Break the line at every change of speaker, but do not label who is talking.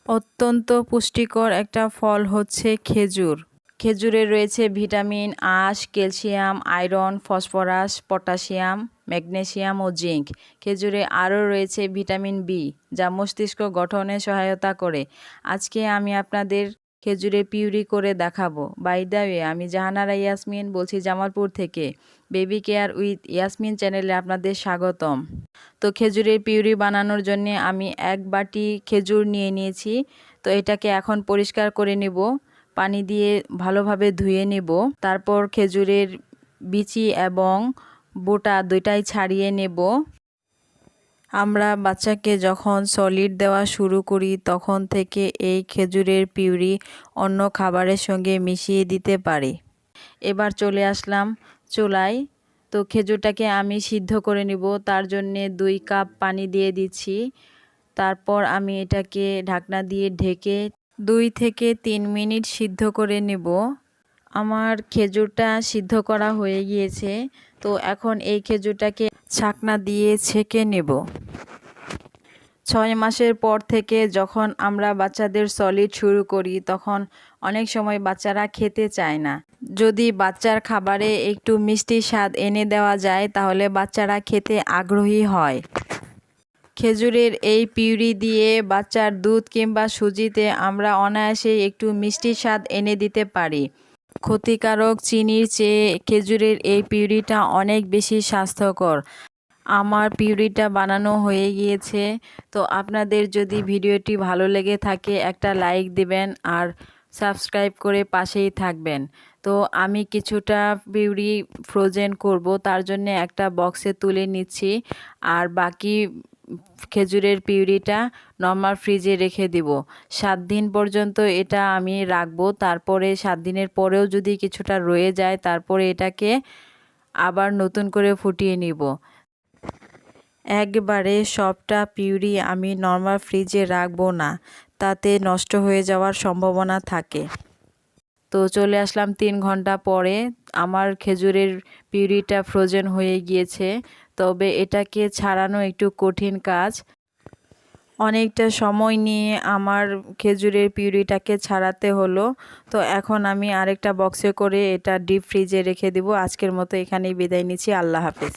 অত্যন্ত পুষ্টিকর একটা ফল হচ্ছে খেজুর। খেজুরে রয়েছে ভিটামিন, আঁশ, calcium, iron, phosphorus, potassium, magnesium ও জিঙ্ক। খেজুরে আরও রয়েছে ভিটামিন বি, যা মস্তিষ্ক গঠনে সহায়তা করে। আজকে আমি আপনাদের খেজুরে পিউরি করে দেখাবো। বাই দ্য ওয়ে, আমি জাহানারা ইয়াসমিন বলছি জামালপুর থেকে। বেবি কেয়ার উইথ ইয়াসমিন চ্যানেলে আপনাদের স্বাগতম। তো খেজুরের পিউরি বানানোর জন্য আমি 1 বাটি খেজুর নিয়ে নিয়েছি। তো এটাকে এখন পরিষ্কার করে নেব, পানি দিয়ে ভালোভাবে ধুয়ে নেব। তারপর খেজুরের বিচি এবং বোটা দুইটাই ছাড়িয়ে নেব। আমরা বাচ্চাকে যখন সলিড দেওয়া শুরু করি তখন থেকে এই খেজুরের পিউরি অন্য খাবারের সঙ্গে মিশিয়ে দিতে পারি। এবার চলে আসলাম চুলায়। তো খেজুরটাকে আমি সিদ্ধ করে নিব, তার জন্যে 2 কাপ পানি দিয়ে দিচ্ছি। তারপর আমি এটাকে ঢাকনা দিয়ে ঢেকে 2 থেকে 3 মিনিট সিদ্ধ করে নেব। আমার খেজুরটা সিদ্ধ করা হয়ে গিয়েছে। তো এখন এই খেজুরটাকে ছাকনা দিয়ে ছেঁকে নেব। 6 মাসের পর থেকে যখন আমরা বাচ্চাদের সলিড শুরু করি তখন অনেক সময় বাচ্চারা খেতে চায় না। যদি বাচ্চার খাবারে একটু মিষ্টি স্বাদ এনে দেওয়া যায় তাহলে বাচ্চারা খেতে আগ্রহী হয়। খেজুরের এই পিউরি দিয়ে বাচ্চার দুধ কিংবা সুজিতে আমরা অনায়াসেই একটু মিষ্টি স্বাদ এনে দিতে পারি। ক্ষতিকারক চিনির চেয়ে খেজুরের এই পিউরিটা অনেক বেশি স্বাস্থ্যকর। আমার পিউরিটা বানানো হয়ে গিয়েছে। তো আপনাদের যদি ভিডিওটি ভালো লেগে থাকে একটা লাইক দিবেন আর সাবস্ক্রাইব করে পাশেই থাকবেন। তো আমি কিছুটা পিউরি ফ্রোজেন করব, তার জন্য একটা বক্সে তুলে নিচ্ছি আর বাকি খেজুরের পিউরিটা নর্মাল ফ্রিজে রেখে দিব। 7 দিন পর্যন্ত এটা আমি রাখবো। তারপরে 7 দিনের পরেও যদি কিছুটা রয়ে যায় তারপরে এটাকে আবার নতুন করে ফুটিয়ে নিব। একবারে সবটা পিউরি আমি নর্মাল ফ্রিজে রাখবো না, তাতে নষ্ট হয়ে যাওয়ার সম্ভাবনা থাকে। তো চলে আসলাম 3 ঘন্টা পরে। আমার খেজুরের পিউরিটা ফ্রোজেন হয়ে গিয়েছে, তবে এটাকে ছাড়ানো একটু কঠিন কাজ। অনেকটা সময় নিয়ে আমার খেজুরের পিউরিটাকে ছাড়াতে হলো। তো এখন আমি আরেকটা বক্সে করে এটা ডিপ ফ্রিজে রেখে দিব। আজকের মতো এখানেই বিদায় নিচ্ছি। আল্লাহ হাফেজ।